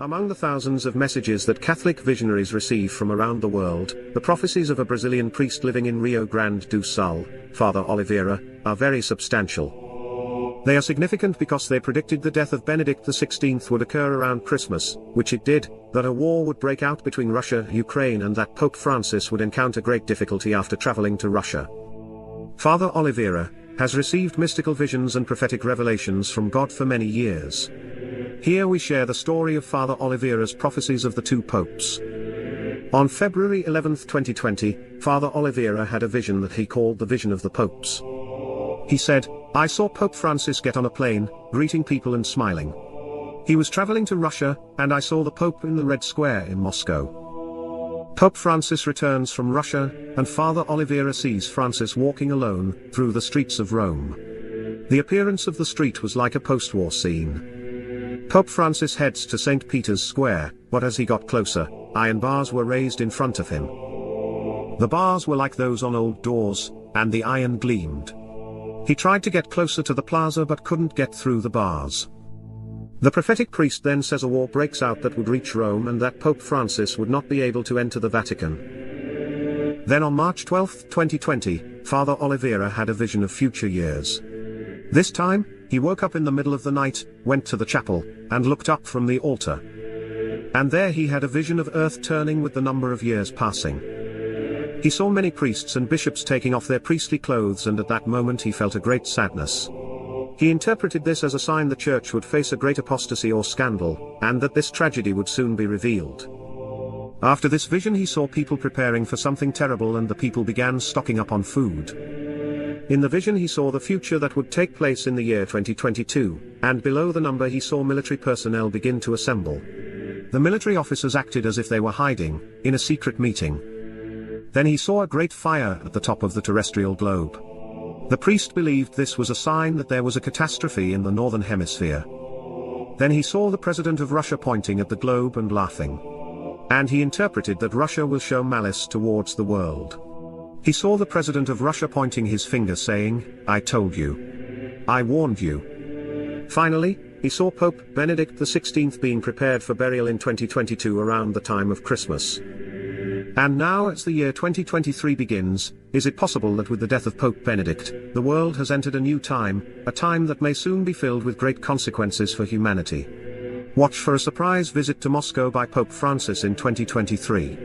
Among the thousands of messages that Catholic visionaries receive from around the world, the prophecies of a Brazilian priest living in Rio Grande do Sul, Father Oliveira, are very substantial. They are significant because they predicted the death of Benedict XVI would occur around Christmas, which it did, that a war would break out between Russia and Ukraine, and that Pope Francis would encounter great difficulty after traveling to Russia. Father Oliveira has received mystical visions and prophetic revelations from God for many years. Here we share the story of Father Oliveira's prophecies of the two popes. On February 11, 2020, Father Oliveira had a vision that he called the Vision of the Popes. He said, "I saw Pope Francis get on a plane, greeting people and smiling. He was traveling to Russia, and I saw the Pope in the Red Square in Moscow. Pope Francis returns from Russia, and Father Oliveira sees Francis walking alone through the streets of Rome. The appearance of the street was like a post-war scene. Pope Francis heads to St. Peter's Square, but as he got closer, iron bars were raised in front of him. The bars were like those on old doors, and the iron gleamed. He tried to get closer to the plaza but couldn't get through the bars. The prophetic priest then says a war breaks out that would reach Rome and that Pope Francis would not be able to enter the Vatican." Then on March 12, 2020, Father Oliveira had a vision of future years. This time, he woke up in the middle of the night, went to the chapel, and looked up from the altar. And there he had a vision of earth turning with the number of years passing. He saw many priests and bishops taking off their priestly clothes, and at that moment he felt a great sadness. He interpreted this as a sign the church would face a great apostasy or scandal, and that this tragedy would soon be revealed. After this vision he saw people preparing for something terrible, and the people began stocking up on food. In the vision he saw the future that would take place in the year 2022, and below the number he saw military personnel begin to assemble. The military officers acted as if they were hiding, in a secret meeting. Then he saw a great fire at the top of the terrestrial globe. The priest believed this was a sign that there was a catastrophe in the northern hemisphere. Then he saw the president of Russia pointing at the globe and laughing. And he interpreted that Russia will show malice towards the world. He saw the president of Russia pointing his finger saying, "I told you. I warned you." Finally, he saw Pope Benedict XVI being prepared for burial in 2022 around the time of Christmas. And now as the year 2023 begins, is it possible that with the death of Pope Benedict, the world has entered a new time, a time that may soon be filled with great consequences for humanity? Watch for a surprise visit to Moscow by Pope Francis in 2023.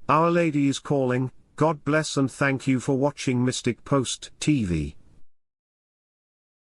Our Lady is calling. God bless and thank you for watching Mystic Post TV.